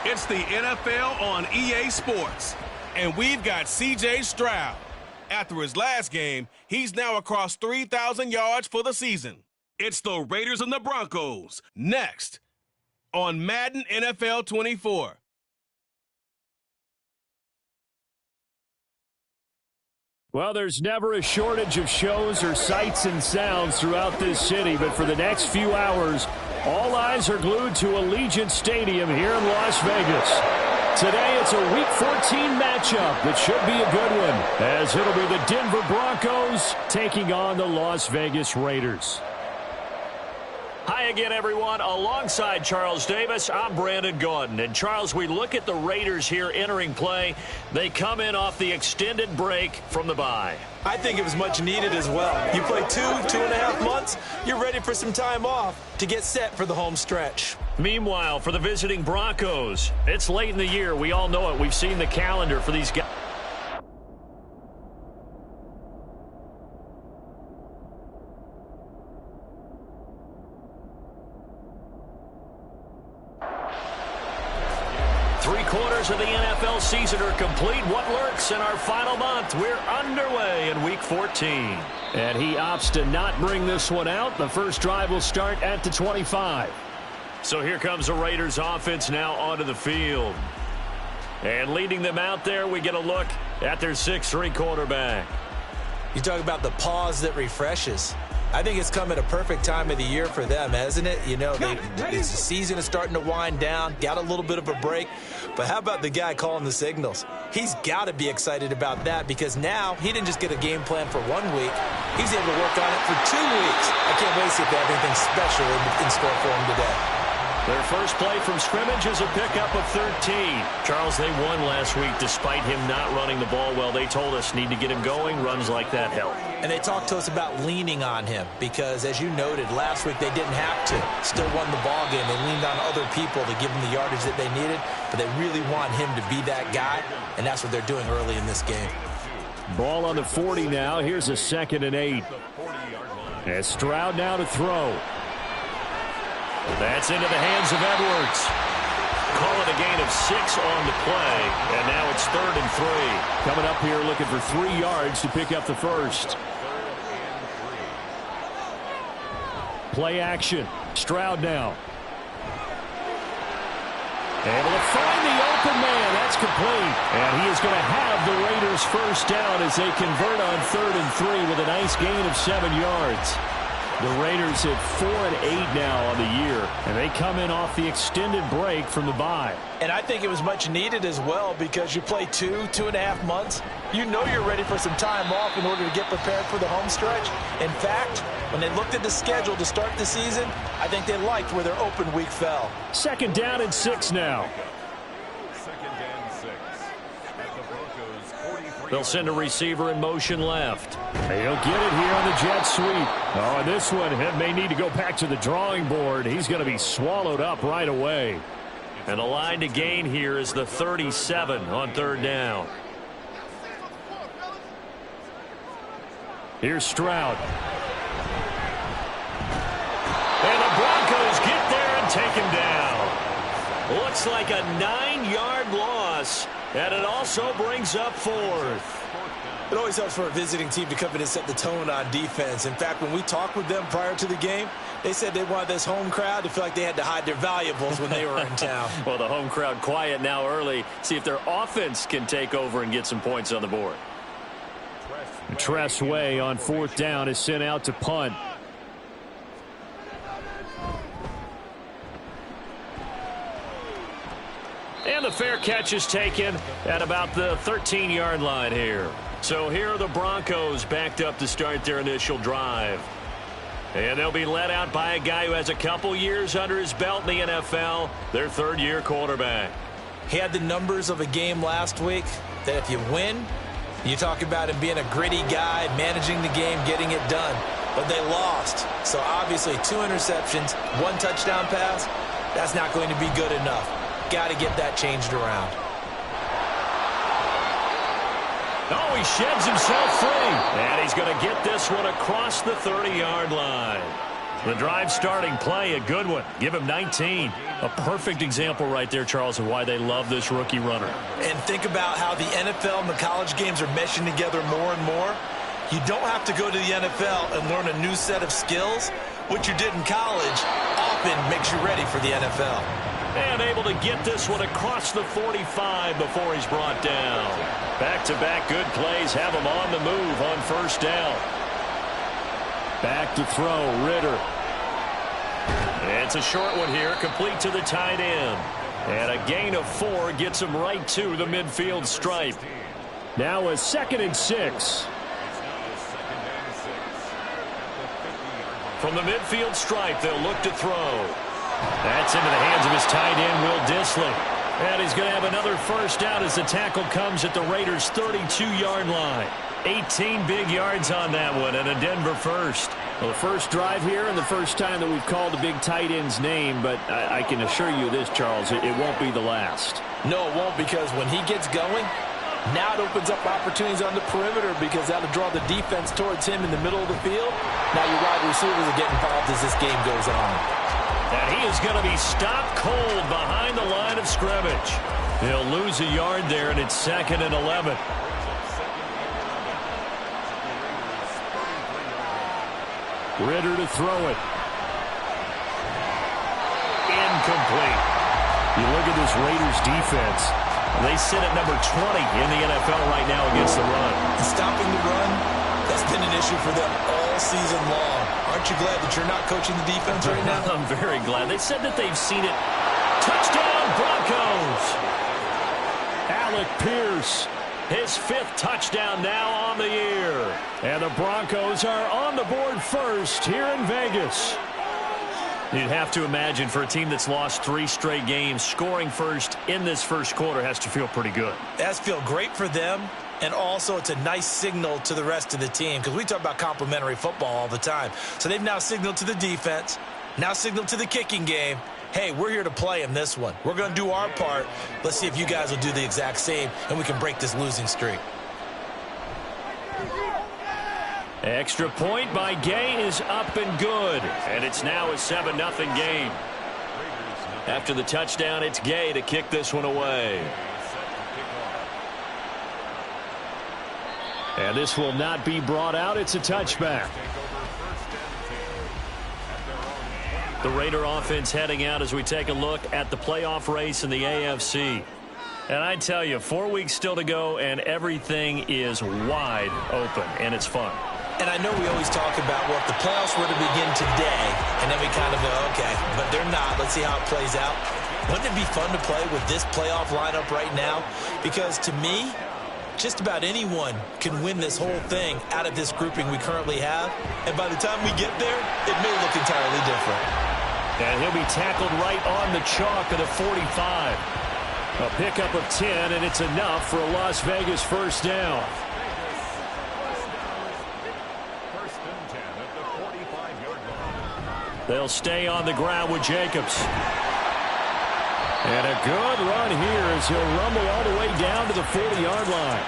It's the NFL on EA Sports, and we've got C.J. Stroud. After his last game, he's now across 3,000 yards for the season. It's the Raiders and the Broncos, next on Madden NFL 24. Well, there's never a shortage of shows or sights and sounds throughout this city, but for the next few hours, all eyes are glued to Allegiant Stadium here in Las Vegas. Today, it's a Week 14 matchup that should be a good one, as it'll be the Denver Broncos taking on the Las Vegas Raiders. Hi again, everyone. Alongside Charles Davis, I'm Brandon Gordon. And, Charles, we look at the Raiders here entering play. They come in off the extended break from the bye. I think it was much needed as well. You play 2.5 months, you're ready for some time off to get set for the home stretch. Meanwhile, for the visiting Broncos, it's late in the year. We all know it. We've seen the calendar for these guys. Three-quarters of the NFL season are complete. What lurks in our final month? We're underway in Week 14. And he opts to not bring this one out. The first drive will start at the 25. So here comes the Raiders offense now onto the field. And leading them out there, we get a look at their 6'3" quarterback. You talk about the pause that refreshes. I think it's come at a perfect time of the year for them, hasn't it? You know, the season is starting to wind down, got a little bit of a break. But how about the guy calling the signals? He's got to be excited about that because now he didn't just get a game plan for 1 week. He's able to work on it for 2 weeks. I can't wait to see if they have anything special in store for him today. Their first play from scrimmage is a pickup of 13. Charles, they won last week despite him not running the ball well. They told us need to get him going. Runs like that help. And they talked to us about leaning on him because, as you noted, last week they didn't have to. Still won the ball game. They leaned on other people to give them the yardage that they needed, but they really want him to be that guy, and that's what they're doing early in this game. Ball on the 40 now. Here's a 2nd and 8. As Stroud now to throw. That's into the hands of Edwards. Call it a gain of 6 on the play, and now it's 3rd and 3. Coming up here looking for 3 yards to pick up the first. Play action. Stroud now. Able to find the open man. That's complete. And he is going to have the Raiders first down as they convert on 3rd and 3 with a nice gain of 7 yards. The Raiders at 4 and 8 now on the year, and they come in off the extended break from the bye. And I think it was much needed as well because you play 2.5 months. You know you're ready for some time off in order to get prepared for the home stretch. In fact, when they looked at the schedule to start the season, I think they liked where their open week fell. 2nd down and 6 now. They'll send a receiver in motion left. He'll get it here on the jet sweep. Oh, and this one may need to go back to the drawing board. He's going to be swallowed up right away. And the line to gain here is the 37 on 3rd down. Here's Stroud. And the Broncos get there and take him down. Looks like a 9-yard loss. And it also brings up 4th. It always helps for a visiting team to come in and set the tone on defense. In fact, when we talked with them prior to the game, they said they wanted this home crowd to feel like they had to hide their valuables when they were in town. Well, the home crowd quiet now early. See if their offense can take over and get some points on the board. Tress Way on 4th down is sent out to punt. And the fair catch is taken at about the 13-yard line here. So here are the Broncos backed up to start their initial drive. And they'll be led out by a guy who has a couple years under his belt in the NFL, their 3rd-year quarterback. He had the numbers of a game last week that if you win, you talk about him being a gritty guy, managing the game, getting it done. But they lost. So obviously 2 interceptions, 1 touchdown pass, that's not going to be good enough. Got to get that changed around. Oh, he sheds himself free. And he's going to get this one across the 30-yard line. The drive starting play, a good one. Give him 19. A perfect example right there, Charles, of why they love this rookie runner. And think about how the NFL and the college games are meshing together more and more. You don't have to go to the NFL and learn a new set of skills. What you did in college often makes you ready for the NFL. And able to get this one across the 45 before he's brought down. Back-to-back good plays have him on the move on first down. Back to throw, Ritter. It's a short one here, complete to the tight end. And a gain of 4 gets him right to the midfield stripe. Now a 2nd and 6. From the midfield stripe, they'll look to throw. That's into the hands of his tight end, Will Dissly. And he's going to have another first down as the tackle comes at the Raiders' 32-yard line. 18 big yards on that one, and a Denver first. Well, the first drive here and the first time that we've called the big tight end's name, but I can assure you this, Charles, it won't be the last. No, it won't, because when he gets going, now it opens up opportunities on the perimeter because that'll draw the defense towards him in the middle of the field. Now your wide receivers will get involved as this game goes on. And he is going to be stopped cold behind the line of scrimmage. He'll lose a yard there, and it's 2nd and 11. Ritter to throw it. Incomplete. You look at this Raiders defense. They sit at number 20 in the NFL right now against the run. Stopping the run, that's been an issue for them all season long. Aren't you glad that you're not coaching the defense right now? I'm very glad. They said that they've seen it. Touchdown, Broncos! Alec Pierce. His 5th touchdown now on the year. And the Broncos are on the board first here in Vegas. You'd have to imagine for a team that's lost 3 straight games, scoring first in this first quarter has to feel pretty good. That's feel great for them, and also it's a nice signal to the rest of the team because we talk about complimentary football all the time. So they've now signaled to the defense, now signaled to the kicking game, hey, we're here to play in this one. We're going to do our part. Let's see if you guys will do the exact same, and we can break this losing streak. Extra point by Gay is up and good. And it's now a 7-0 game. After the touchdown, it's Gay to kick this one away. And this will not be brought out. It's a touchback. The Raider offense heading out as we take a look at the playoff race in the AFC. And I tell you, 4 weeks still to go, and everything is wide open, and it's fun. And I know we always talk about, well, if the playoffs were to begin today, and then we kind of go, okay, but they're not. Let's see how it plays out. Wouldn't it be fun to play with this playoff lineup right now? Because to me, just about anyone can win this whole thing out of this grouping we currently have. And by the time we get there, it may look entirely different. And he'll be tackled right on the chalk of the 45. A pickup of 10, and it's enough for a Las Vegas first down. They'll stay on the ground with Jacobs. And a good run here as he'll rumble all the way down to the 40-yard line.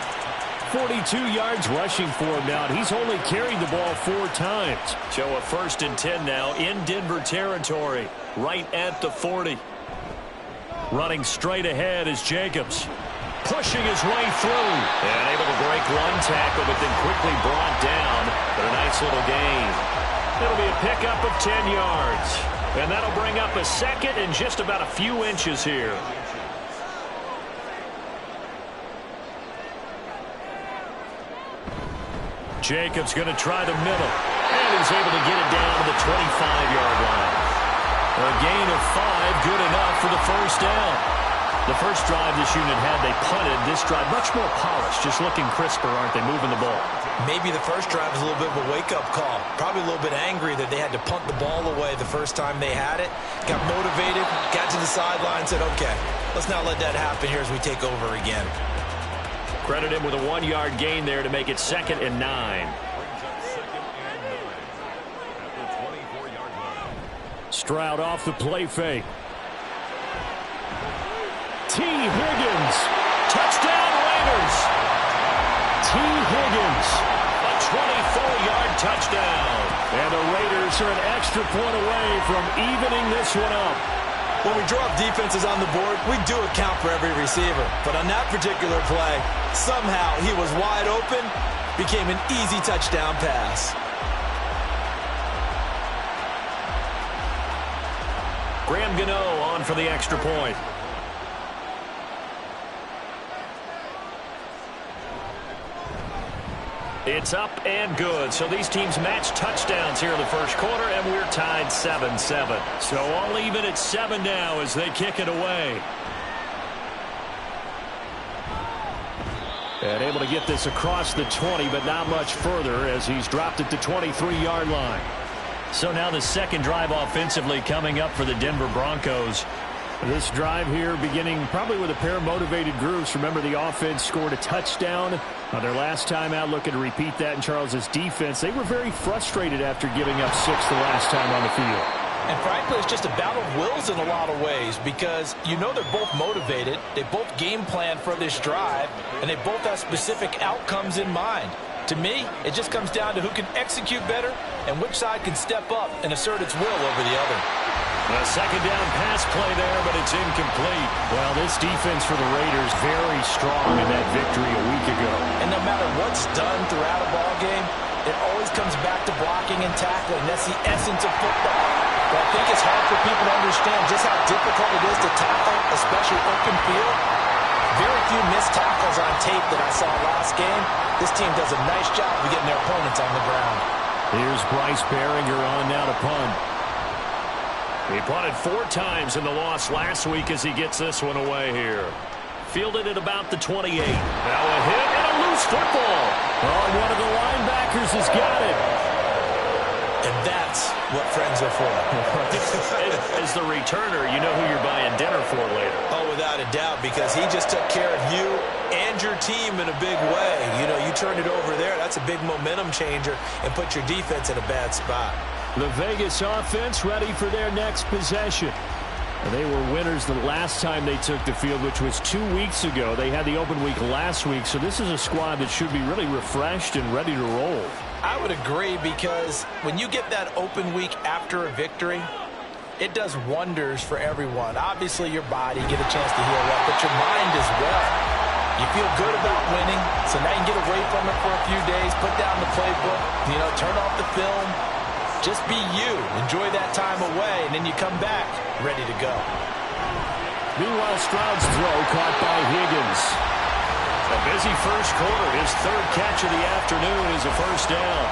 42 yards rushing for him now, and he's only carried the ball 4 times. So a 1st and 10 now in Denver territory, right at the 40. Running straight ahead is Jacobs. Pushing his way through. And able to break one tackle, but then quickly brought down. But a nice little gain. It'll be a pickup of 10 yards. And that'll bring up a 2nd and just about a few inches here. Jacobs going to try the middle. And he's able to get it down to the 25-yard line. A gain of 5, good enough for the first down. The first drive this unit had, they punted. This drive, much more polished, just looking crisper, aren't they, moving the ball? Maybe the first drive was a little bit of a wake-up call. Probably a little bit angry that they had to punt the ball away the first time they had it. Got motivated, got to the sideline, said, okay, let's not let that happen here as we take over again. Credit him with a 1-yard gain there to make it 2nd and 9. Stroud off the play fake. T. Higgins. Touchdown Raiders. T. Higgins. A 24-yard touchdown. And the Raiders are an extra point away from evening this one up. When we draw up defenses on the board, we do account for every receiver. But on that particular play, somehow he was wide open, became an easy touchdown pass. Graham Gano on for the extra point. It's up and good. So these teams match touchdowns here in the first quarter, and we're tied 7-7. So all even at 7 now as they kick it away. And able to get this across the 20, but not much further as he's dropped it to 23-yard line. So now the second drive offensively coming up for the Denver Broncos. This drive here beginning probably with a pair of motivated groups. Remember, the offense scored a touchdown on their last time out, looking to repeat that in Charles's defense. They were very frustrated after giving up 6 the last time on the field. And frankly, it's just a battle of wills in a lot of ways because you know they're both motivated. They both game plan for this drive, and they both have specific outcomes in mind. To me, it just comes down to who can execute better and which side can step up and assert its will over the other. A second down pass play there, but it's incomplete. Well, this defense for the Raiders very strong in that victory a week ago. And no matter what's done throughout a ball game, it always comes back to blocking and tackling. That's the essence of football. But I think it's hard for people to understand just how difficult it is to tackle, especially open field. Very few missed tackles on tape that I saw last game. This team does a nice job of getting their opponents on the ground. Here's Bryce Behringer on now to punt. He punted 4 times in the loss last week as he gets this one away here. Fielded at about the 28. Now a hit and a loose football. Oh, one of the linebackers has got it. And that's what friends are for. As the returner, you know who you're buying dinner for later. Oh, without a doubt, because he just took care of you and your team in a big way. You know, you turned it over there. That's a big momentum changer and put your defense in a bad spot. The Vegas offense ready for their next possession. And they were winners the last time they took the field, which was 2 weeks ago. They had the open week last week, so this is a squad that should be really refreshed and ready to roll. I would agree because when you get that open week after a victory, it does wonders for everyone. Obviously, your body get a chance to heal up, but your mind as well. You feel good about winning, so now you can get away from it for a few days, put down the playbook, turn off the film. Just be you. Enjoy that time away, and then you come back ready to go. Meanwhile, Stroud's throw caught by Higgins. A busy first quarter. His 3rd catch of the afternoon is a first down.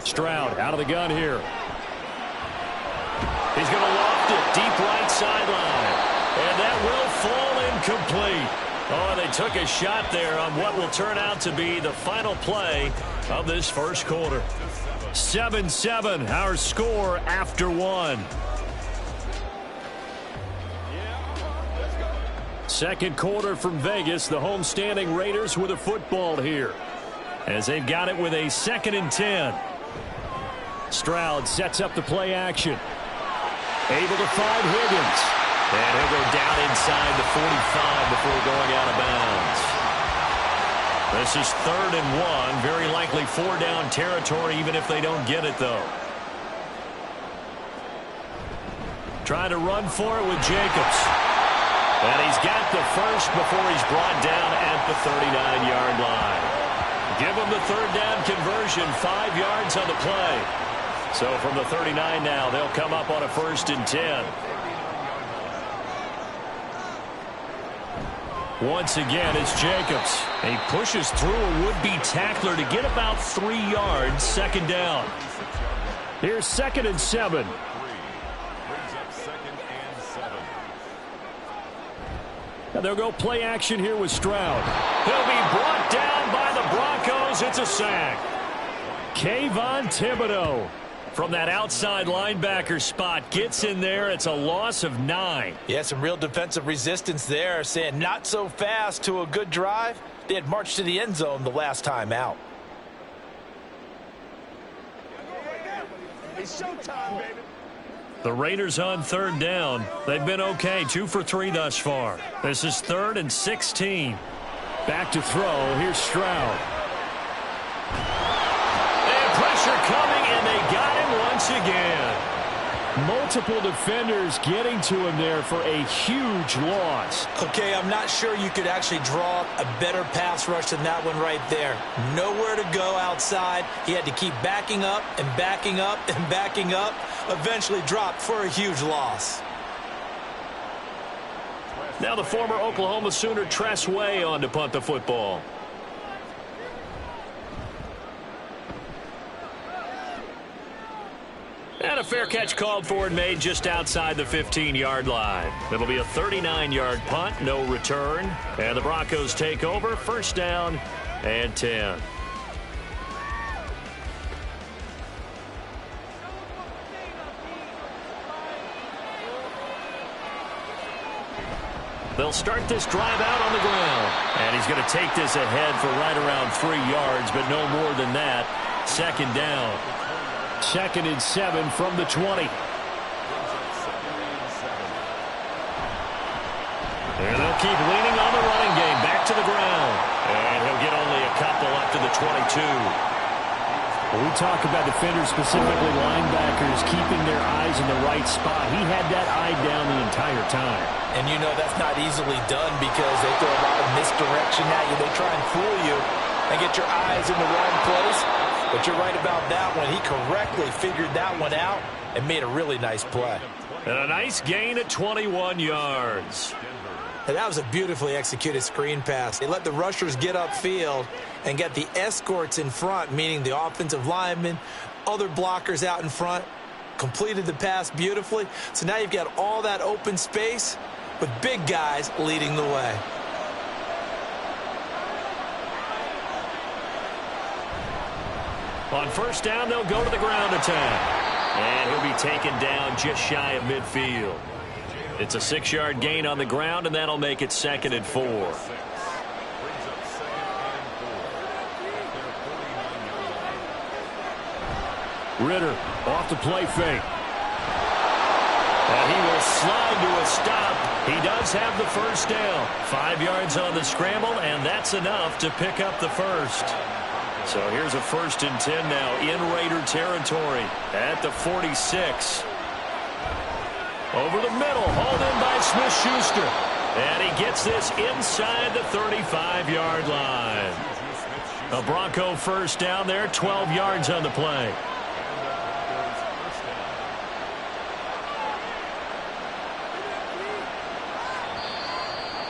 Stroud out of the gun here. He's going to loft it deep right sideline. And that will fall incomplete. Oh, they took a shot there on what will turn out to be the final play of this first quarter. 7-7, our score after 1. Second quarter from Vegas, the homestanding Raiders with a football here, as they've got it with a 2nd and 10. Stroud sets up the play action. Able to find Higgins. And he'll go down inside the 45 before going out of bounds. This is 3rd and 1. Very likely 4-down territory, even if they don't get it, though. Trying to run for it with Jacobs. And he's got the first before he's brought down at the 39-yard line. Give him the 3rd down conversion, 5 yards on the play. So from the 39 now, they'll come up on a 1st and 10. Once again, it's Jacobs. He pushes through a would-be tackler to get about 3 yards, 2nd down. Here's 2nd and 7. Now they'll go play action here with Stroud. He'll be brought down by the Broncos. It's a sack. Kayvon Thibodeau from that outside linebacker spot gets in there. It's a loss of 9. Yeah, some real defensive resistance there, saying not so fast to a good drive. They had marched to the end zone the last time out. It's showtime, baby. The Raiders on third down. They've been okay, 2 for 3 thus far. This is 3rd and 16. Back to throw. Here's Stroud. And pressure coming, and they got him once again. Multiple defenders getting to him there for a huge loss. Okay, I'm not sure you could actually draw a better pass rush than that one right there. Nowhere to go outside. He had to keep backing up and backing up and backing up. Eventually dropped for a huge loss. Now the former Oklahoma Sooner Tress Way on to punt the football. And a fair catch called for and made just outside the 15-yard line. It'll be a 39-yard punt, no return. And the Broncos take over, 1st down and 10. They'll start this drive out on the ground. And he's going to take this ahead for right around 3 yards, but no more than that. 2nd down. 2nd and 7 from the 20. And they'll keep leaning on the running game. Back to the ground. And he'll get only a couple up to the 22. When we talk about defenders, specifically linebackers, keeping their eyes in the right spot, he had that eye down the entire time. And you know that's not easily done because they throw a lot of misdirection at you. They try and fool you and get your eyes in the wrong place. But you're right about that one. He correctly figured that one out and made a really nice play. And a nice gain at 21 yards. And that was a beautifully executed screen pass. They let the rushers get upfield and get the escorts in front, meaning the offensive linemen, other blockers out in front, completed the pass beautifully. So now you've got all that open space with big guys leading the way. On 1st down, they'll go to the ground attack. And he'll be taken down just shy of midfield. It's a 6-yard gain on the ground, and that'll make it 2nd and 4. Ritter off the play fake. And he will slide to a stop. He does have the 1st down. 5 yards on the scramble, and that's enough to pick up the 1st. So here's a 1st and 10 now in Raider territory at the 46. Over the middle, hauled in by Smith-Schuster. And he gets this inside the 35-yard line. A Bronco 1st down there, 12 yards on the play.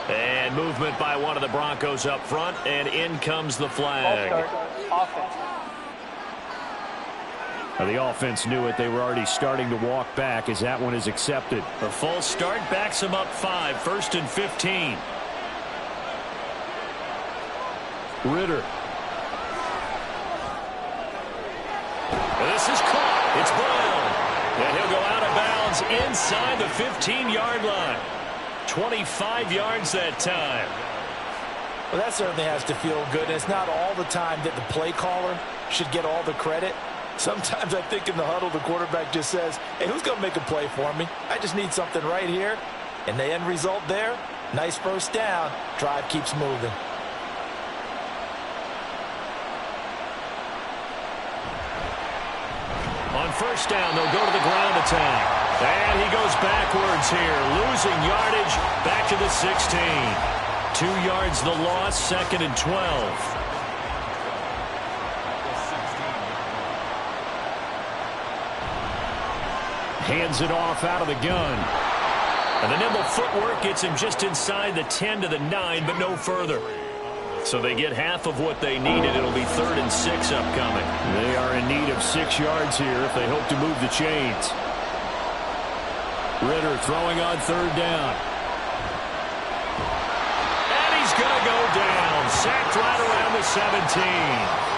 And movement by one of the Broncos up front, and in comes the flag. The offense knew it. They were already starting to walk back as that one is accepted. The full start backs him up 5, 1st and 15. Ritter. This is caught. It's Brown. And he'll go out of bounds inside the 15-yard line. 25 yards that time. Well, that certainly has to feel good. It's not all the time that the play caller should get all the credit. Sometimes I think in the huddle, the quarterback just says, hey, who's going to make a play for me? I just need something right here. And the end result there, nice 1st down. Drive keeps moving. On 1st down, they'll go to the ground attack. And he goes backwards here, losing yardage back to the 16. 2 yards the loss, 2nd and 12. Hands it off out of the gun. And the nimble footwork gets him just inside the 10 to the 9, but no further. So they get half of what they needed. It'll be 3rd and 6 upcoming. They are in need of 6 yards here if they hope to move the chains. Ritter throwing on 3rd down. And he's going to go down. Sacked right around the 17.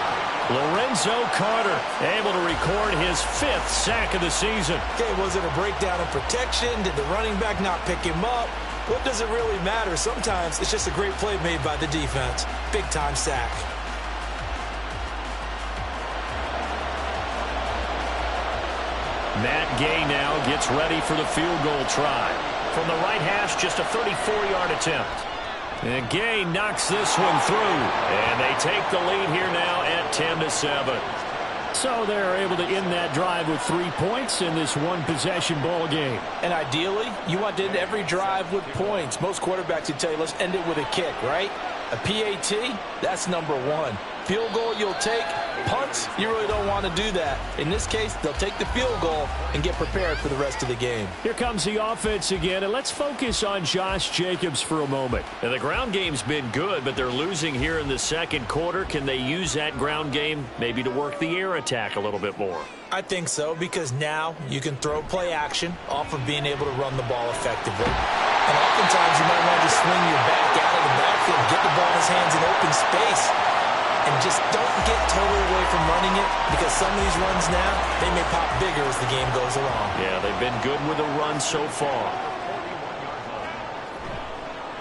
Lorenzo Carter able to record his 5th sack of the season. Okay, was it a breakdown in protection? Did the running back not pick him up? What does it really matter? Sometimes it's just a great play made by the defense. Big-time sack. Matt Gay now gets ready for the field goal try. From the right hash, just a 34-yard attempt. And Gay knocks this one through. And they take the lead here now at 10-7. So they're able to end that drive with 3 points in this one-possession ball game. And ideally, you want to end every drive with points. Most quarterbacks would tell you, let's end it with a kick, right? A PAT, that's number one. Field goal you'll take. Punts, you really don't want to do that. In this case, they'll take the field goal and get prepared for the rest of the game. Here comes the offense again, and let's focus on Josh Jacobs for a moment. And the ground game's been good, but they're losing here in the second quarter. Can they use that ground game maybe to work the air attack a little bit more? I think so, because now you can throw play action off of being able to run the ball effectively. And oftentimes you might want to just swing your back out of the backfield, get the ball in his hands in open space, and just don't get totally away from running it, because some of these runs now, they may pop bigger as the game goes along. Yeah, they've been good with the run so far.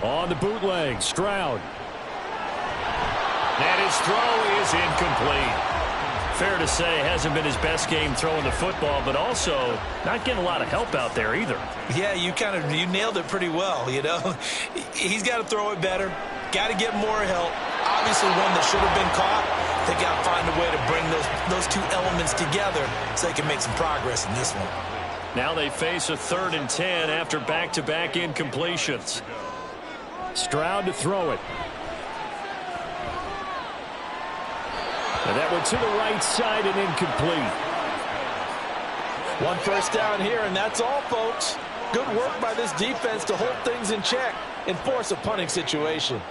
On the bootleg, Stroud. And his throw is incomplete. Fair to say, hasn't been his best game throwing the football, but also not getting a lot of help out there either. Yeah, you nailed it pretty well, you know. He's got to throw it better, got to get more help. Obviously one that should have been caught. They got to find a way to bring those two elements together so they can make some progress in this one. Now they face a 3rd and 10 after back-to-back incompletions. Stroud to throw it. And that one to the right side and incomplete. One first down here, and that's all, folks. Good work by this defense to hold things in check and force a punting situation.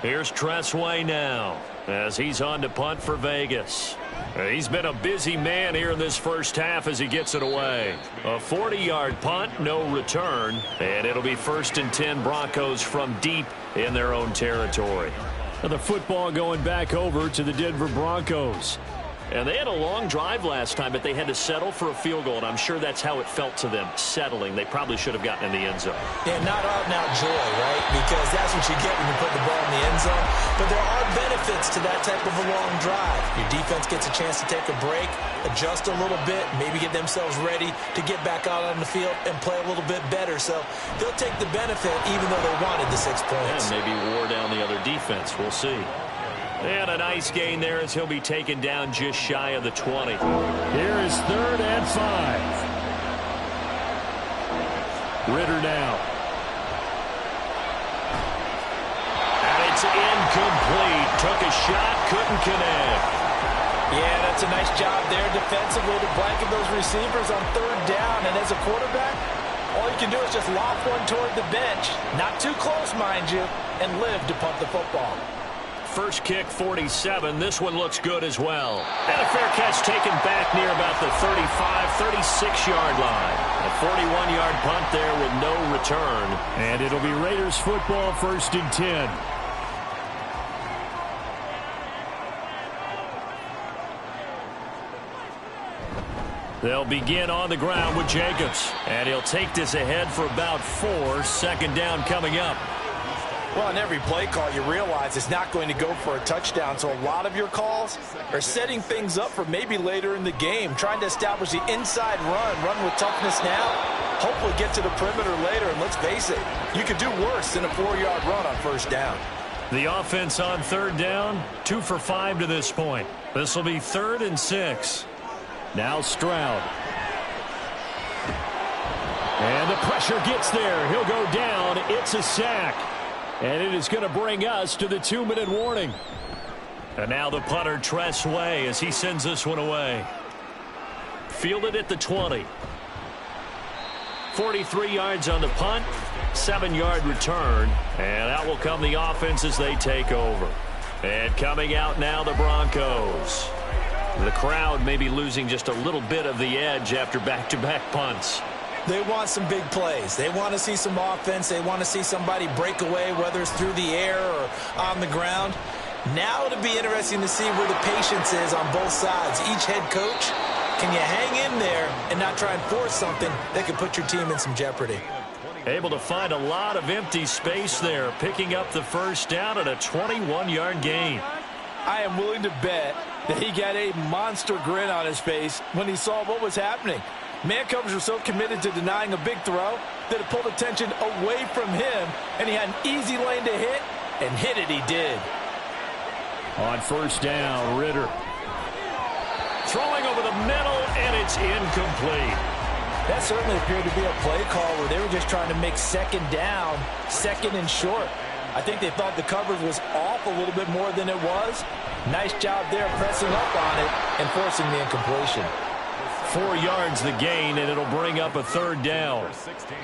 Here's Tressway now as he's on to punt for Vegas. He's been a busy man here in this first half as he gets it away. A 40-yard punt, no return, and it'll be 1st and 10 Broncos from deep in their own territory. And the football going back over to the Denver Broncos. And they had a long drive last time, but they had to settle for a field goal, and I'm sure that's how it felt to them, settling. They probably should have gotten in the end zone. Yeah, not out-and-out joy, right? Because that's what you get when you put the ball in the end zone. But there are benefits to that type of a long drive. Your defense gets a chance to take a break, adjust a little bit, maybe get themselves ready to get back out on the field and play a little bit better. So they'll take the benefit even though they wanted the 6 points. And maybe wore down the other defense. We'll see. And a nice gain there as he'll be taken down just shy of the 20. Here is 3rd and 5. Ritter now. And it's incomplete. Took a shot, couldn't connect. Yeah, that's a nice job there defensively to blanket those receivers on 3rd down. And as a quarterback, all you can do is just lob one toward the bench. Not too close, mind you, and live to punt the football. First kick, 47. This one looks good as well. And a fair catch taken back near about the 35, 36-yard line. A 41-yard punt there with no return. And it'll be Raiders football, 1st and 10. They'll begin on the ground with Jacobs. And he'll take this ahead for about 4. 2nd down coming up. Well, in every play call, you realize it's not going to go for a touchdown. So a lot of your calls are setting things up for maybe later in the game, trying to establish the inside run with toughness now, hopefully get to the perimeter later. And let's face it, you could do worse than a 4-yard run on 1st down. The offense on 3rd down, 2 for 5 to this point. This will be 3rd and 6. Now Stroud. And the pressure gets there. He'll go down. It's a sack. And it is going to bring us to the 2-minute warning. And now the punter, Tressway, as he sends this one away. Fielded at the 20. 43 yards on the punt, 7-yard return. And out will come the offense as they take over. And coming out now, the Broncos. The crowd may be losing just a little bit of the edge after back-to-back punts. They want some big plays. They want to see some offense. They want to see somebody break away, whether it's through the air or on the ground. Now it'll be interesting to see where the patience is on both sides. Each head coach, can you hang in there and not try and force something that could put your team in some jeopardy? Able to find a lot of empty space there, picking up the 1st down at a 21-yard gain. I am willing to bet that he got a monster grin on his face when he saw what was happening. Man coverage was so committed to denying a big throw that it pulled attention away from him, and he had an easy lane to hit, and hit it he did. On first down, Ritter. Throwing over the middle, and it's incomplete. That certainly appeared to be a play call where they were just trying to make second down, second and short. I think they thought the coverage was off a little bit more than it was. Nice job there pressing up on it and forcing the incompletion. 4 yards the gain, and it'll bring up a third down.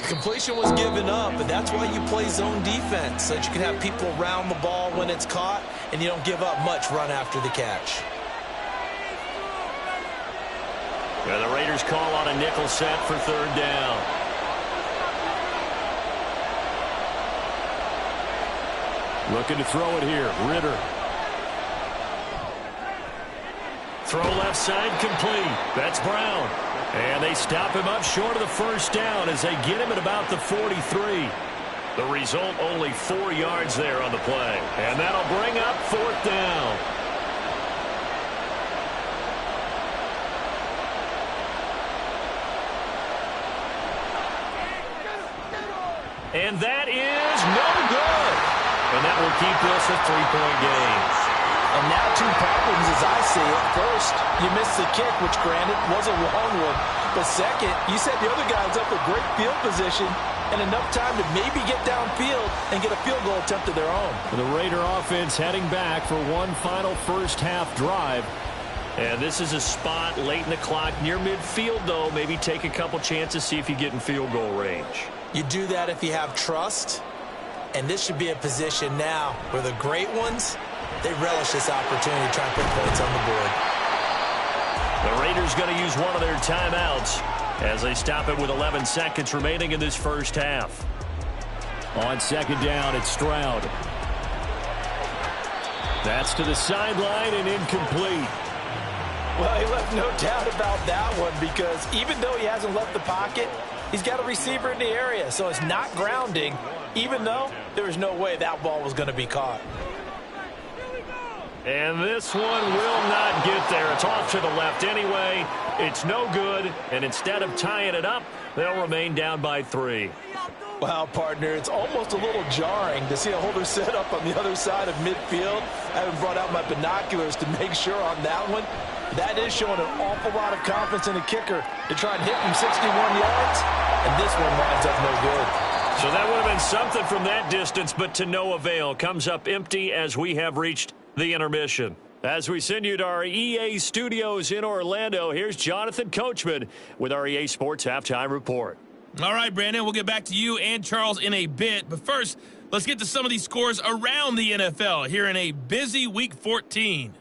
Completion was given up, but that's why you play zone defense, so that you can have people around the ball when it's caught, and you don't give up much run after the catch. Yeah, the Raiders call on a nickel set for third down. Looking to throw it here, Ritter. Throw left side complete. That's Brown. And they stop him up short of the first down as they get him at about the 43. The result, only 4 yards there on the play. And that'll bring up fourth down. And that is no good. And that will keep this a 3-point game. And now 2 problems as I see it. First, you missed the kick, which granted was a long one. But second, you set the other guys up with great field position and enough time to maybe get downfield and get a field goal attempt of their own. The Raider offense heading back for one final first half drive. And this is a spot late in the clock near midfield, though. Maybe take a couple chances, see if you get in field goal range. You do that if you have trust. And this should be a position now where the great ones, they relish this opportunity to try and put points on the board. The Raiders going to use one of their timeouts as they stop it with 11 seconds remaining in this first half. On second down, it's Stroud. That's to the sideline and incomplete. Well, he left no doubt about that one because even though he hasn't left the pocket, he's got a receiver in the area, so it's not grounding, even though there was no way that ball was going to be caught. And this one will not get there. It's off to the left anyway. It's no good, and instead of tying it up, they'll remain down by 3. Wow, partner, it's almost a little jarring to see a holder set up on the other side of midfield. I haven't brought out my binoculars to make sure on that one. That is showing an awful lot of confidence in the kicker to try and hit from 61 yards, and this one winds up no good. So that would have been something from that distance, but to no avail. Comes up empty as we have reached the intermission. As we send you to our EA studios in Orlando, here's Jonathan Coachman with our EA Sports Halftime Report. All right, Brandon, we'll get back to you and Charles in a bit. But first, let's get to some of these scores around the NFL here in a busy Week 14.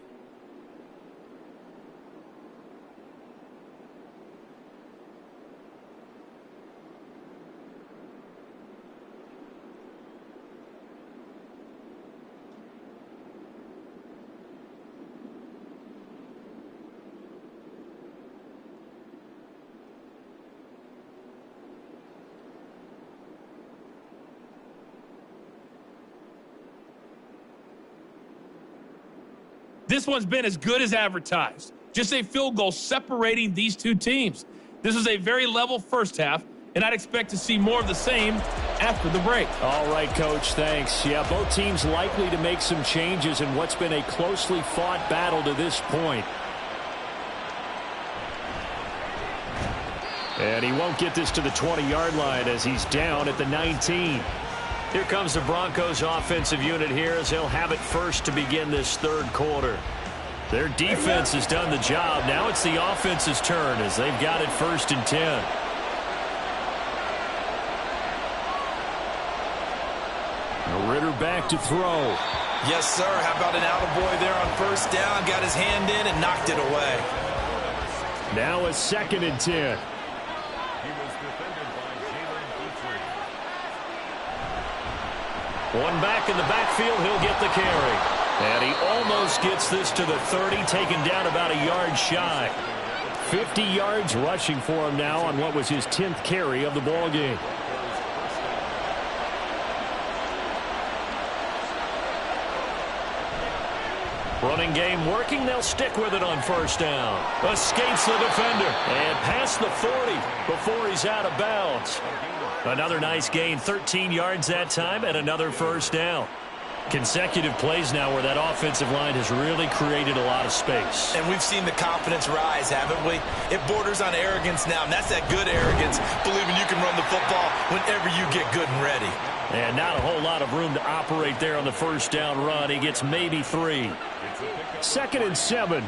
This one's been as good as advertised. Just a field goal separating these two teams. This is a very level first half, and I'd expect to see more of the same after the break. All right, Coach, thanks. Yeah, both teams likely to make some changes in what's been a closely fought battle to this point. And he won't get this to the 20-yard line as he's down at the 19. Here comes the Broncos offensive unit here as they'll have it first to begin this third quarter. Their defense has done the job. Now it's the offense's turn as they've got it first and 10. Ritter back to throw. Yes, sir. How about an attaboy there on first down? Got his hand in and knocked it away. Now a second and 10. One back in the backfield, he'll get the carry. And he almost gets this to the 30, taken down about a yard shy. 50 yards rushing for him now on what was his 10th carry of the ball game. Running game working. They'll stick with it on first down. Escapes the defender. And past the 40 before he's out of bounds. Another nice gain. 13 yards that time and another first down. Consecutive plays now where that offensive line has really created a lot of space. And we've seen the confidence rise, haven't we? It borders on arrogance now, and that's that good arrogance, believing you can run the football whenever you get good and ready. And not a whole lot of room to operate there on the first down run. He gets maybe 3. 2nd and 7.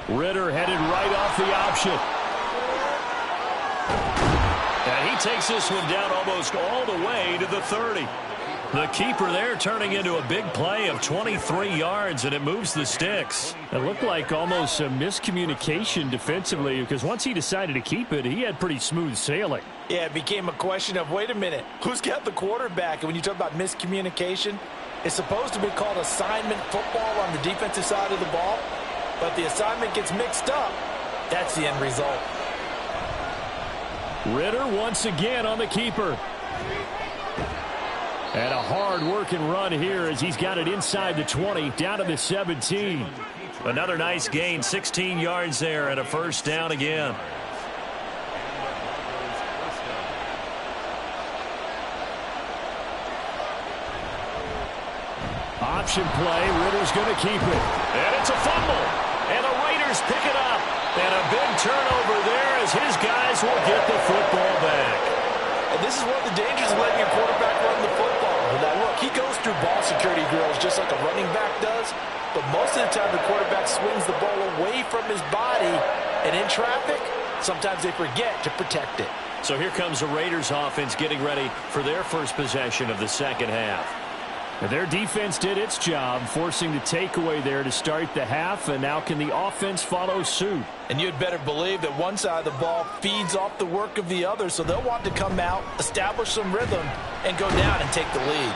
Ritter headed right off the option. And he takes this one down almost all the way to the 30. The keeper there turning into a big play of 23 yards, and it moves the sticks. It looked like almost a miscommunication defensively because once he decided to keep it, he had pretty smooth sailing. Yeah, it became a question of, wait a minute, who's got the quarterback? And when you talk about miscommunication, it's supposed to be called assignment football on the defensive side of the ball, but the assignment gets mixed up. That's the end result. Ritter once again on the keeper. And a hard-working run here as he's got it inside the 20, down to the 17. Another nice gain, 16 yards there, and a first down again. Option play, Ritter's going to keep it. And it's a fumble, and the Raiders pick it up. And a big turnover there as his guys will get the football back. And this is one of the dangers of letting your quarterback run the football. Now, look, he goes through ball security drills just like a running back does, but most of the time the quarterback swings the ball away from his body, and in traffic, sometimes they forget to protect it. So here comes the Raiders offense getting ready for their first possession of the second half. Their defense did its job, forcing the takeaway there to start the half, and now can the offense follow suit? And you'd better believe that one side of the ball feeds off the work of the other, so they'll want to come out, establish some rhythm, and go down and take the lead.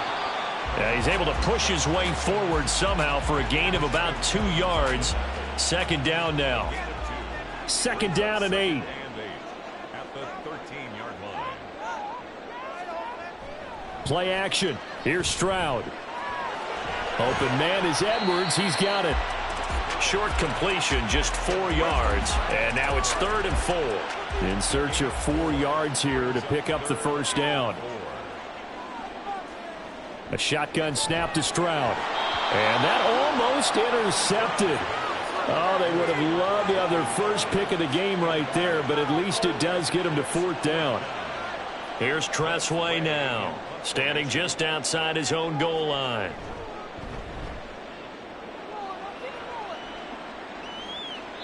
Yeah, he's able to push his way forward somehow for a gain of about 2 yards. Second down now. 2nd down and 8. At the 13-yard line. Play action. Here's Stroud. Open man is Edwards. He's got it. Short completion, just 4 yards. And now it's 3rd and 4. In search of 4 yards here to pick up the first down. A shotgun snap to Stroud. And that almost intercepted. Oh, they would have loved to have their first pick of the game right there, but at least it does get them to 4th down. Here's Tressway now, standing just outside his own goal line.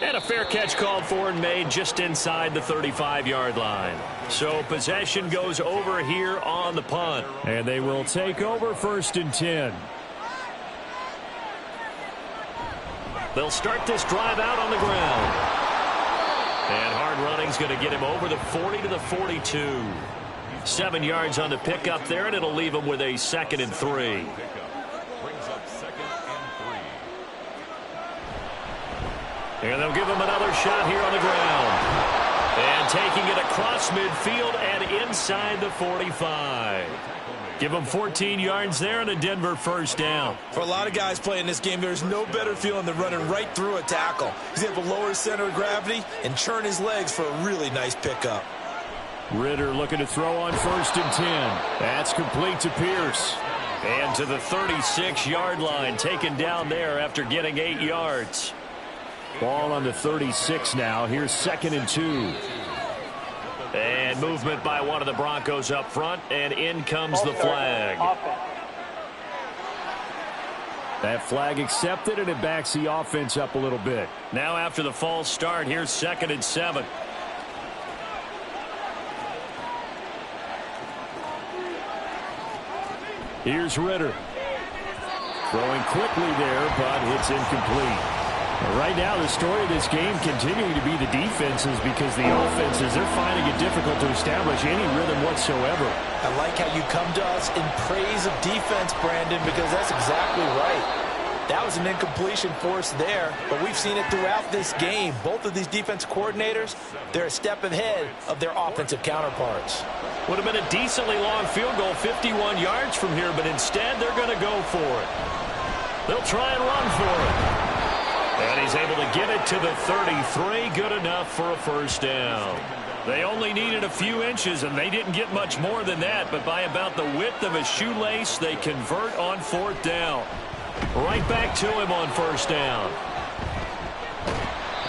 And a fair catch called for and made just inside the 35-yard line. So possession goes over here on the punt. And they will take over 1st and 10. They'll start this drive out on the ground. And hard running's going to get him over the 40 to the 42. 7 yards on the pickup there, and it'll leave him with a 2nd and 3. And they'll give him another shot here on the ground. And taking it across midfield and inside the 45. Give him 14 yards there and a Denver first down. For a lot of guys playing this game, there's no better feeling than running right through a tackle. He's able to lower his center of gravity and churn his legs for a really nice pickup. Ritter looking to throw on 1st and 10. That's complete to Pierce. And to the 36-yard line, taken down there after getting 8 yards. Ball on the 36 now. Here's 2nd and 2. And movement by one of the Broncos up front, and in comes the flag. That flag accepted, and it backs the offense up a little bit. Now after the false start, here's 2nd and 7. Here's Ritter. Throwing quickly there, but it's incomplete. Right now, the story of this game continuing to be the defenses because the offenses, they're finding it difficult to establish any rhythm whatsoever. I like how you come to us in praise of defense, Brandon, because that's exactly right. That was an incompletion forced there, but we've seen it throughout this game. Both of these defensive coordinators, they're a step ahead of their offensive counterparts. Would have been a decently long field goal, 51 yards from here, but instead they're going to go for it. They'll try and run for it. And he's able to get it to the 33. Good enough for a first down. They only needed a few inches, and they didn't get much more than that, but by about the width of a shoelace, they convert on fourth down. Right back to him on first down.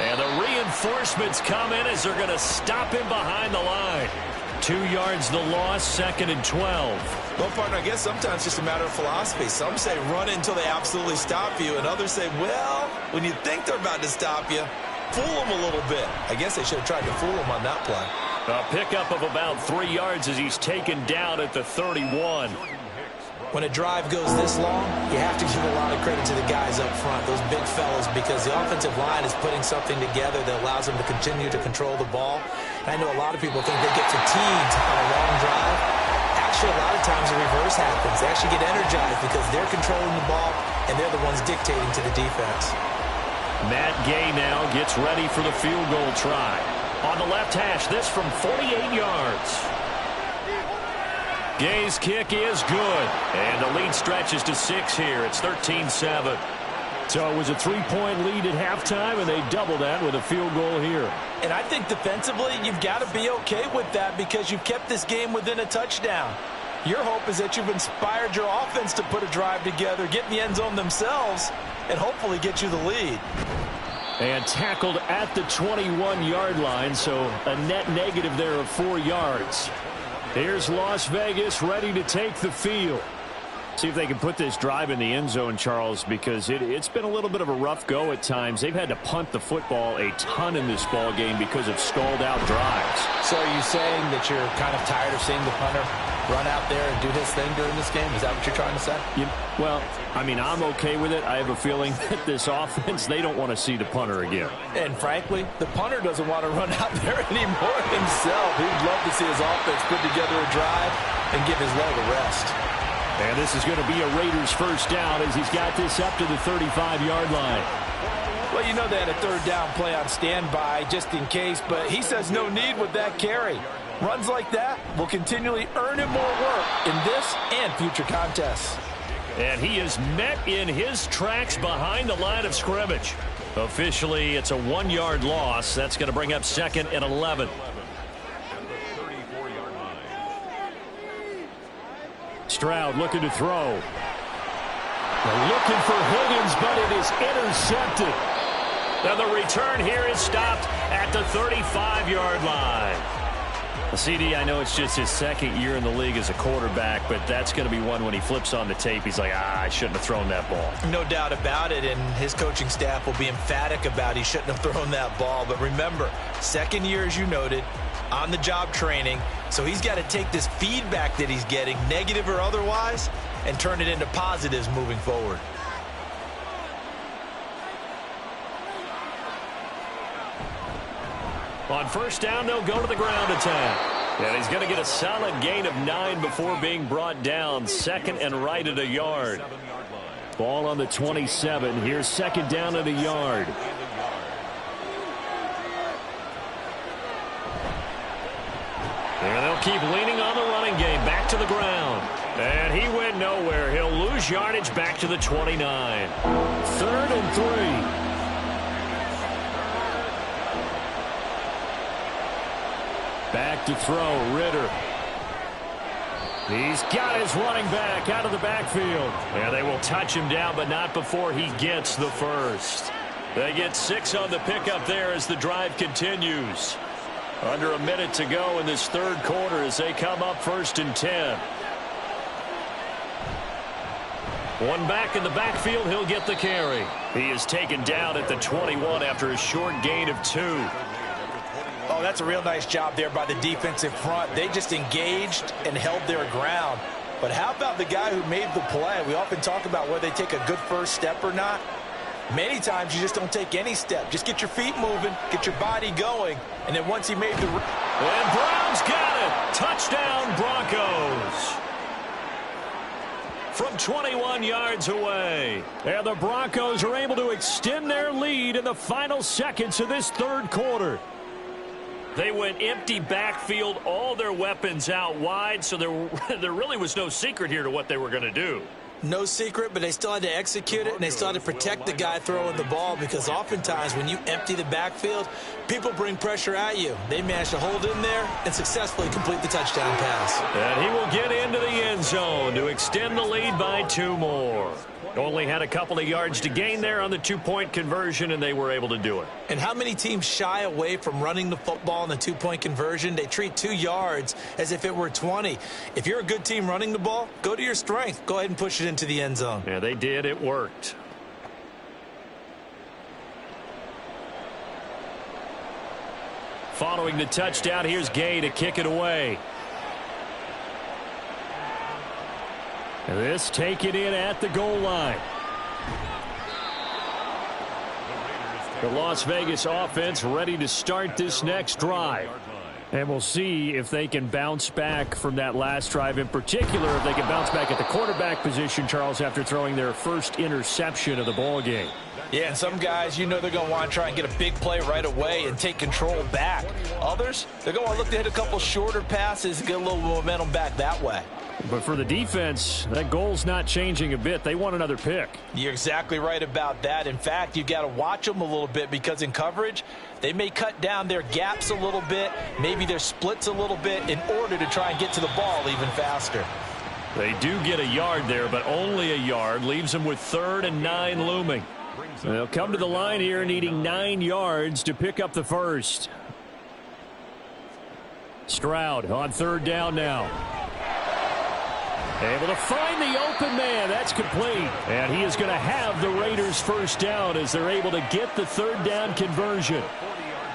And the reinforcements come in as they're going to stop him behind the line. 2 yards the loss, 2nd and 12. Well, partner, I guess sometimes it's just a matter of philosophy. Some say run it until they absolutely stop you, and others say, well, when you think they're about to stop you, fool them a little bit. I guess they should have tried to fool them on that play. A pickup of about 3 yards as he's taken down at the 31. When a drive goes this long, you have to give a lot of credit to the guys up front, those big fellas, because the offensive line is putting something together that allows them to continue to control the ball. And I know a lot of people think they get fatigued on a long drive. Actually, a lot of times the reverse happens. They actually get energized because they're controlling the ball, and they're the ones dictating to the defense. Matt Gay now gets ready for the field goal try. On the left hash, this from 48 yards. Gay's kick is good, and the lead stretches to 6 here. It's 13-7. So it was a 3-point lead at halftime, and they doubled that with a field goal here. And I think defensively, you've got to be okay with that because you've kept this game within a touchdown. Your hope is that you've inspired your offense to put a drive together, get in the end zone themselves, and hopefully get you the lead. And tackled at the 21-yard line, so a net negative there of 4 yards. Here's Las Vegas ready to take the field. See if they can put this drive in the end zone, Charles, because it's been a little bit of a rough go at times. They've had to punt the football a ton in this ball game because of stalled-out drives. So are you saying that you're kind of tired of seeing the punter run out there and do his thing during this game? Is that what you're trying to say? Well, I mean, I'm okay with it. I have a feeling that this offense, they don't want to see the punter again. And frankly, the punter doesn't want to run out there anymore himself. He'd love to see his offense put together a drive and give his leg a rest. And this is going to be a Raiders first down as he's got this up to the 35-yard line. Well, you know they had a third down play on standby just in case, but he says no need with that carry. Runs like that will continually earn him more work in this and future contests. And he is met in his tracks behind the line of scrimmage. Officially, it's a 1-yard loss. That's going to bring up 2nd and 11. Stroud looking to throw. They're looking for Higgins, but it is intercepted. Now the return here is stopped at the 35-yard line. CD, I know it's just his 2nd year in the league as a quarterback, but that's going to be one when he flips on the tape, he's like, I shouldn't have thrown that ball. No doubt about it, and his coaching staff will be emphatic about he shouldn't have thrown that ball. But remember, 2nd year, as you noted, on-the-job training, so he's got to take this feedback that he's getting, negative or otherwise, and turn it into positives moving forward. On first down, they'll go to the ground attack. And he's going to get a solid gain of 9 before being brought down. 2nd and right at a yard. Ball on the 27. Here's 2nd down at a yard. And they'll keep leaning on the running game. Back to the ground. And he went nowhere. He'll lose yardage back to the 29. 3rd and 3. Back to throw, Ritter. He's got his running back out of the backfield. And they will touch him down, but not before he gets the first. They get 6 on the pickup there as the drive continues. Under a minute to go in this 3rd quarter as they come up 1st and 10. One back in the backfield, he'll get the carry. He is taken down at the 21 after a short gain of 2. Oh, that's a real nice job there by the defensive front. They just engaged and held their ground. But how about the guy who made the play? We often talk about whether they take a good first step or not. Many times you just don't take any step. Just get your feet moving, get your body going, and then once he made the... And Brown's got it! Touchdown, Broncos! from 21 yards away. And the Broncos are able to extend their lead in the final seconds of this third quarter. They went empty backfield, all their weapons out wide, so there really was no secret here to what they were going to do. No secret, but they still had to execute it, and they still had to protect the guy throwing the ball, because oftentimes when you empty the backfield, people bring pressure at you. They managed to hold in there and successfully complete the touchdown pass. And he will get into the end zone to extend the lead by 2 more. Only had a couple of yards to gain there on the 2-point conversion, and they were able to do it. And how many teams shy away from running the football in the 2-point conversion? They treat 2 yards as if it were 20. If you're a good team running the ball, go to your strength. Go ahead and push it into the end zone. Yeah, they did. It worked. Following the touchdown, here's Gay to kick it away. And this taken in at the goal line. The Las Vegas offense ready to start this next drive. And we'll see if they can bounce back from that last drive, in particular if they can bounce back at the quarterback position, Charles, after throwing their first interception of the ball game. Yeah, and some guys, you know, they're going to want to try and get a big play right away and take control back. Others, they're going to want to look to hit a couple shorter passes and get a little momentum back that way. But for the defense, that goal's not changing a bit. They want another pick. You're exactly right about that. In fact, you got to watch them a little bit, because in coverage, they may cut down their gaps a little bit, maybe their splits a little bit, in order to try and get to the ball even faster. They do get a yard there, but only a yard. Leaves them with 3rd and 9 looming. They'll come to the line here needing 9 yards to pick up the first. Stroud on 3rd down now. Able to find the open man. That's complete. And he is going to have the Raiders first down as they're able to get the 3rd down conversion.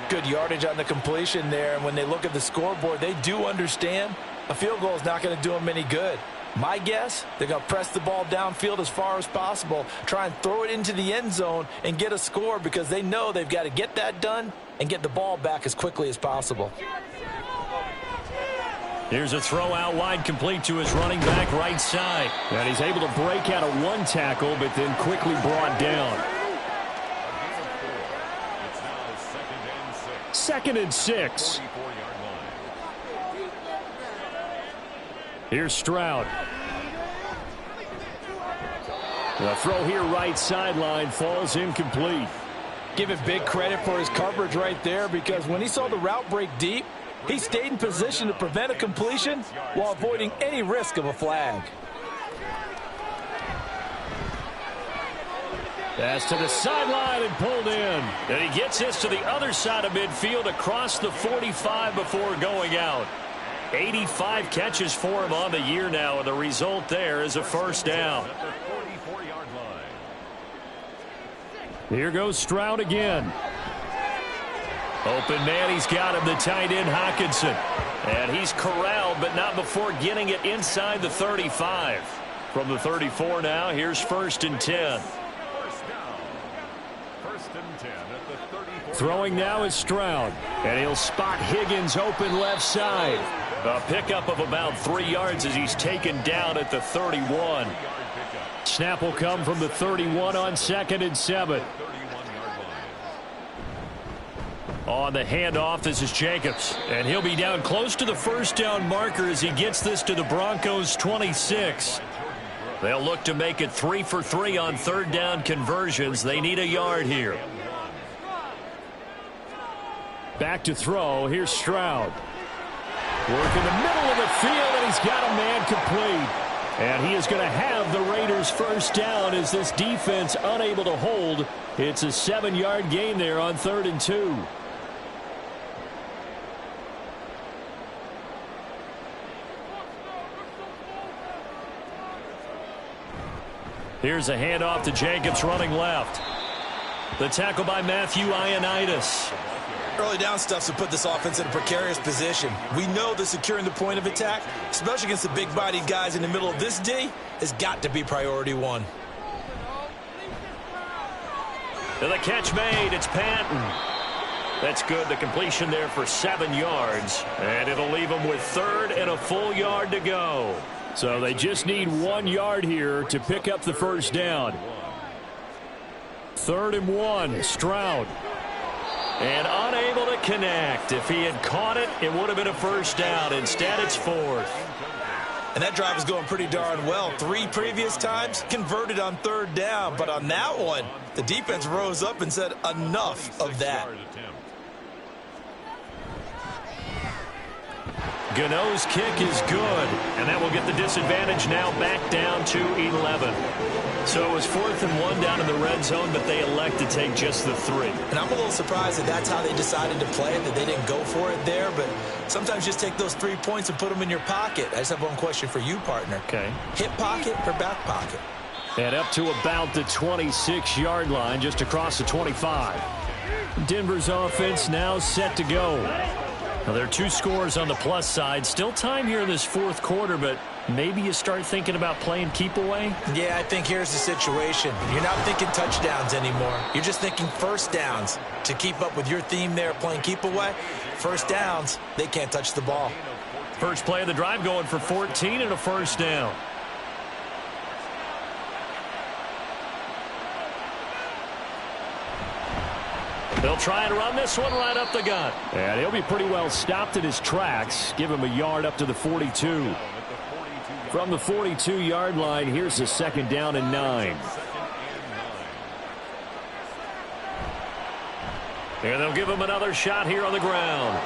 Good yardage on the completion there. And when they look at the scoreboard, they do understand a field goal is not going to do them any good. My guess, they're going to press the ball downfield as far as possible, try and throw it into the end zone and get a score, because they know they've got to get that done and get the ball back as quickly as possible. Here's a throw out wide, complete to his running back right side. And he's able to break out of 1 tackle, but then quickly brought down. 2nd and 6. Here's Stroud. The throw here right sideline falls incomplete. Give it big credit for his coverage right there, because when he saw the route break deep, he stayed in position to prevent a completion while avoiding any risk of a flag. Pass to the sideline and pulled in. And he gets this to the other side of midfield across the 45 before going out. 85 catches for him on the year now, and the result there is a first down. Here goes Stroud again. Open man, he's got him, the tight end Hockenson. And he's corralled, but not before getting it inside the 35. From the 34 now, here's 1st and 10. Throwing now is Stroud. And he'll spot Higgins open left side. A pickup of about 3 yards as he's taken down at the 31. Snap will come from the 31 on 2nd and 7. On the handoff, this is Jacobs. And he'll be down close to the first down marker as he gets this to the Broncos 26. They'll look to make it 3 for 3 on 3rd down conversions. They need a yard here. Back to throw. Here's Stroud. Work in the middle of the field, and he's got a man complete. And he is going to have the Raiders first down as this defense unable to hold. It's a 7-yard gain there on 3rd and 2. Here's a handoff to Jacobs running left. The tackle by Matthew Ioannidis. Early down stuff to put this offense in a precarious position. We know that securing the point of attack, especially against the big-bodied guys in the middle of this D, has got to be priority 1. And the catch made. It's Patton. That's good. The completion there for 7 yards. And it'll leave him with 3rd and a full yard to go. So they just need 1 yard here to pick up the first down. 3rd and 1, Stroud. And unable to connect. If he had caught it, it would have been a first down. Instead, it's 4th. And that drive is going pretty darn well. 3 previous times converted on 3rd down. But on that one, the defense rose up and said enough of that. Gano's kick is good, and that will get the disadvantage now back down to 11. So it was 4th and 1 down in the red zone, but they elect to take just the 3. And I'm a little surprised that that's how they decided to play it, that they didn't go for it there. But sometimes just take those 3 points and put them in your pocket. I just have one question for you, partner. Okay. Hip pocket or back pocket? And up to about the 26-yard line, just across the 25. Denver's offense now set to go. Now, there are 2 scores on the plus side. Still time here in this 4th quarter, but maybe you start thinking about playing keep away? Yeah, I think here's the situation. You're not thinking touchdowns anymore. You're just thinking first downs. To keep up with your theme there, playing keep away, first downs, they can't touch the ball. First play of the drive going for 14 and a first down. They'll try and run this one right up the gut. And he'll be pretty well stopped in his tracks. Give him a yard up to the 42. From the 42-yard line, here's a 2nd down and 9. And they'll give him another shot here on the ground.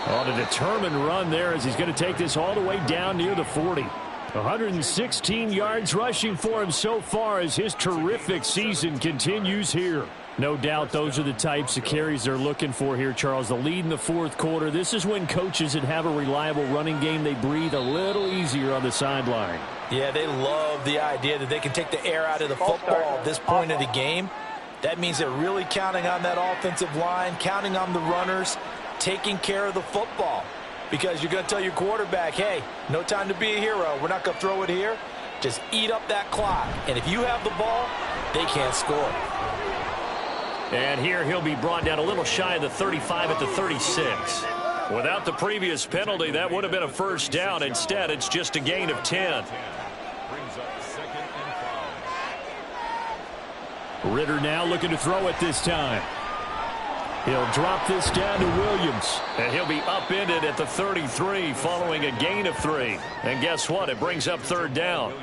On a determined run there as he's going to take this all the way down near the 40. 116 yards rushing for him so far as his terrific season continues here. No doubt those are the types of carries they're looking for here, Charles. The lead in the 4th quarter. This is when coaches that have a reliable running game, they breathe a little easier on the sideline. Yeah, they love the idea that they can take the air out of the football at this point of the game. That means they're really counting on that offensive line, counting on the runners, taking care of the football. Because you're going to tell your quarterback, hey, no time to be a hero. We're not going to throw it here. Just eat up that clock. And if you have the ball, they can't score. And here he'll be brought down a little shy of the 35 at the 36. Without the previous penalty, that would have been a first down. Instead, it's just a gain of 10. Ritter now looking to throw it this time. He'll drop this down to Williams. And he'll be upended at the 33 following a gain of 3. And guess what? It brings up 3rd down.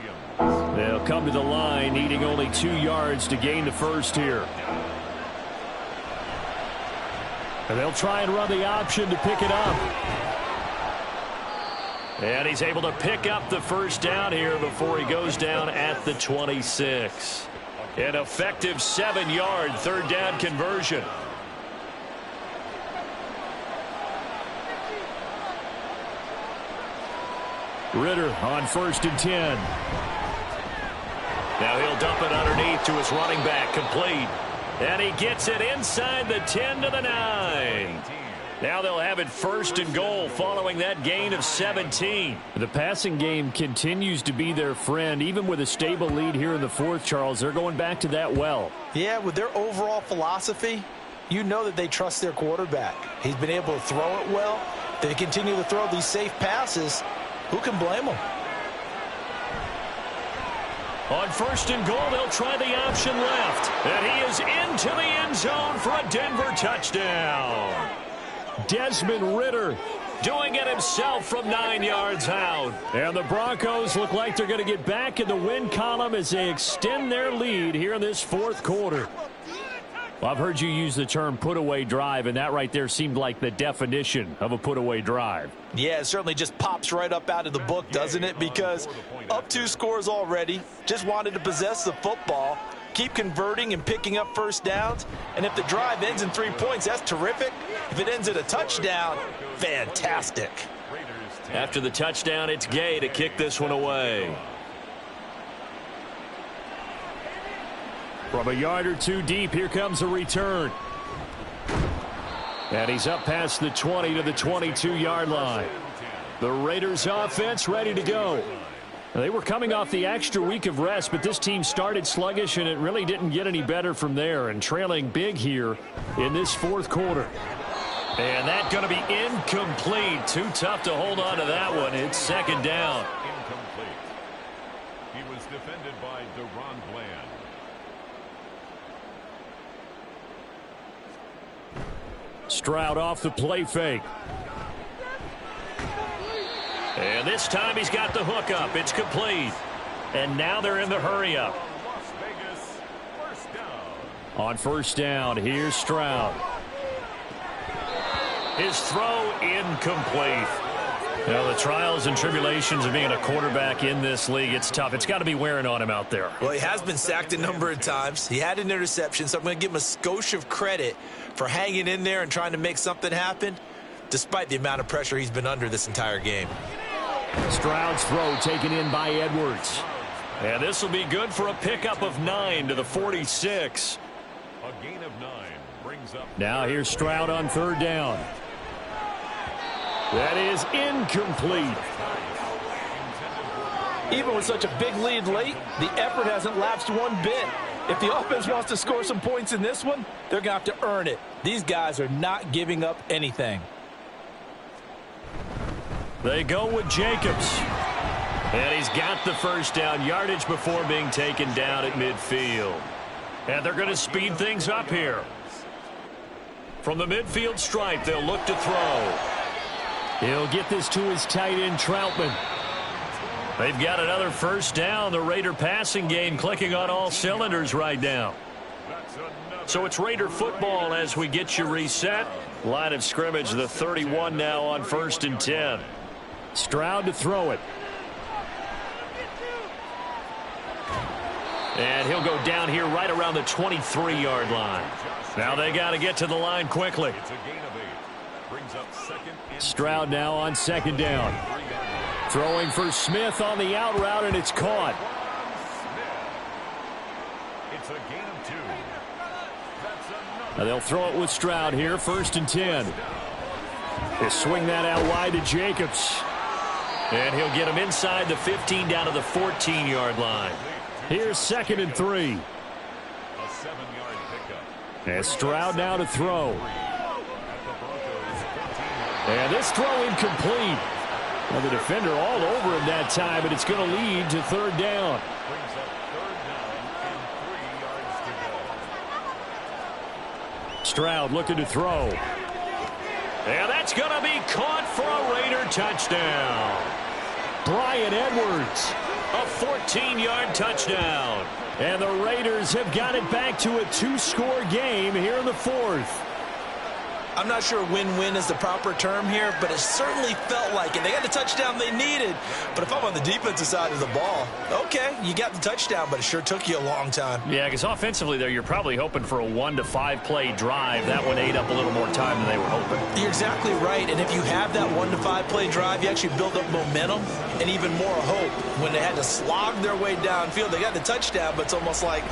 They'll come to the line needing only 2 yards to gain the first here. And they'll try and run the option to pick it up. And he's able to pick up the first down here before he goes down at the 26. An effective 7-yard 3rd down conversion. Ritter on 1st and 10. Now he'll dump it underneath to his running back, complete. And he gets it inside the 10 to the 9. Now they'll have it 1st and goal following that gain of 17. The passing game continues to be their friend. Even with a stable lead here in the 4th, Charles, they're going back to that well. Yeah, with their overall philosophy, you know that they trust their quarterback. He's been able to throw it well. They continue to throw these safe passes. Who can blame them? On 1st and goal, they'll try the option left. And he is into the end zone for a Denver touchdown. Desmond Ritter doing it himself from 9 yards out. And the Broncos look like they're going to get back in the win column as they extend their lead here in this 4th quarter. Well, I've heard you use the term put-away drive, and that right there seemed like the definition of a put-away drive. Yeah, it certainly just pops right up out of the book, doesn't it? Because up 2 scores already, just wanted to possess the football, keep converting and picking up first downs. And if the drive ends in 3 points, that's terrific. If it ends at a touchdown, fantastic. After the touchdown, it's Gay to kick this one away. From a yard or 2 deep, here comes a return. And he's up past the 20 to the 22-yard line. The Raiders offense ready to go. They were coming off the extra week of rest, but this team started sluggish, and it really didn't get any better from there. And trailing big here in this 4th quarter. And that's going to be incomplete. Too tough to hold on to that one. It's second down. Incomplete. He was defended by Deron Bland. Stroud off the play fake. And this time he's got the hook up. It's complete. And now they're in the hurry up. Las Vegas, first down. On first down, here's Stroud. His throw incomplete. You know, the trials and tribulations of being a quarterback in this league, it's tough. It's got to be wearing on him out there. Well, he has been sacked a number of times. He had an interception, so I'm going to give him a skosh of credit for hanging in there and trying to make something happen, despite the amount of pressure he's been under this entire game. Stroud's throw taken in by Edwards. And this will be good for a pickup of 9 to the 46. A gain of 9 brings up. Now here's Stroud on third down. That is incomplete. Even with such a big lead late, the effort hasn't lapsed one bit. If the offense wants to score some points in this one, they're going to have to earn it. These guys are not giving up anything. They go with Jacobs. And he's got the first down yardage before being taken down at midfield. And they're going to speed things up here. From the midfield stripe, they'll look to throw. He'll get this to his tight end, Troutman. They've got another first down. The Raider passing game clicking on all cylinders right now. So it's Raider football as we get you reset. Line of scrimmage, the 31 now on 1st and 10. Stroud to throw it. And he'll go down here right around the 23-yard line. Now they got to get to the line quickly. It's a gain of 8. Brings up second and Stroud now on second down. Throwing for Smith on the out route, and it's caught. it's a gain of 2. That's another. Now they'll throw it with Stroud here, 1st and 10. They swing that out wide to Jacobs. And he'll get him inside the 15 down to the 14-yard line. Here's 2nd and 3. A 7-yard pickup. And Stroud now to throw. And this throw incomplete. Well, the defender all over him that time, but it's going to lead to third down. Brings up 3rd down and 3 yards to go. Stroud looking to throw. And that's going to be caught for a Raider touchdown. Bryan Edwards. A 14-yard touchdown. And the Raiders have got it back to a 2-score game here in the 4th. I'm not sure win-win is the proper term here, but it certainly felt like it. They got the touchdown they needed, but if I'm on the defensive side of the ball, okay, you got the touchdown, but it sure took you a long time. Yeah, because offensively there, you're probably hoping for a 1 to 5 play drive. That one ate up a little more time than they were hoping. You're exactly right, and if you have that 1 to 5 play drive, you actually build up momentum and even more hope. When they had to slog their way downfield, they got the touchdown, but it's almost like,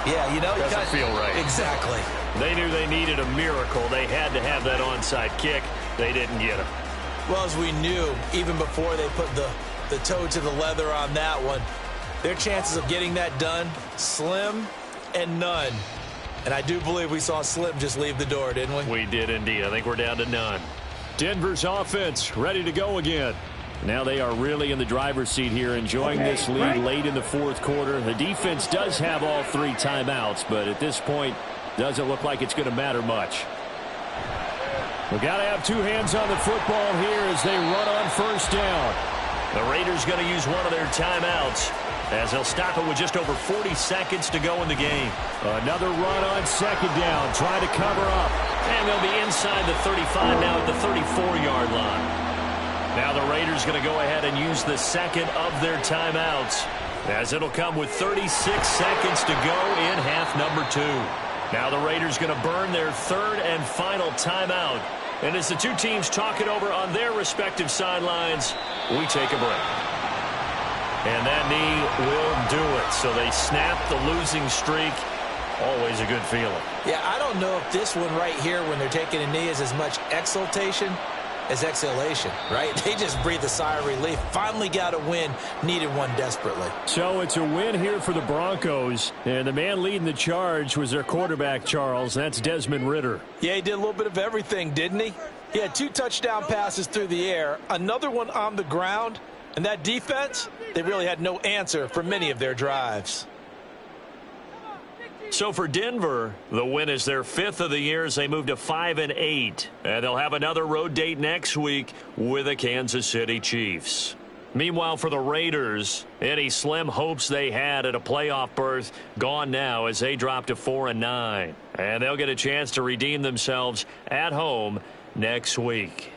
yeah, you know, doesn't you feel right. Exactly. They knew they needed a miracle. They had to have that onside kick. They didn't get it. Well, as we knew, even before they put the toe to the leather on that one, their chances of getting that done, slim and none. And I do believe we saw Slim just leave the door, didn't we? We did indeed. I think we're down to none. Denver's offense ready to go again. Now they are really in the driver's seat here, enjoying this lead late in the 4th quarter. The defense does have all 3 timeouts, but at this point, doesn't look like it's going to matter much. We've got to have 2 hands on the football here as they run on first down. The Raiders going to use one of their timeouts as they'll stop it with just over 40 seconds to go in the game. Another run on second down, trying to cover up. And they'll be inside the 35 now at the 34-yard line. Now the Raiders going to go ahead and use the second of their timeouts as it'll come with 36 seconds to go in half number 2. Now the Raiders going to burn their 3rd and final timeout. And as the 2 teams talk it over on their respective sidelines, we take a break. And that knee will do it. So they snap the losing streak. Always a good feeling. Yeah, I don't know if this one right here when they're taking a knee is as much exultation as exhalation, right? They just breathed a sigh of relief. Finally got a win, needed one desperately. So it's a win here for the Broncos, and the man leading the charge was their quarterback, Charles. That's Desmond Ridder. Yeah, he did a little bit of everything, didn't he? He had 2 touchdown passes through the air, another one on the ground, and that defense, they really had no answer for many of their drives. So for Denver, the win is their 5th of the year as they move to 5-8. And they'll have another road date next week with the Kansas City Chiefs. Meanwhile, for the Raiders, any slim hopes they had at a playoff berth gone now as they drop to 4-9. And they'll get a chance to redeem themselves at home next week.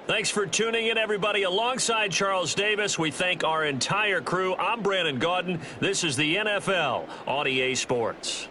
Thanks for tuning in, everybody. Alongside Charles Davis, we thank our entire crew. I'm Brandon Gaudin. This is the NFL on EA Sports.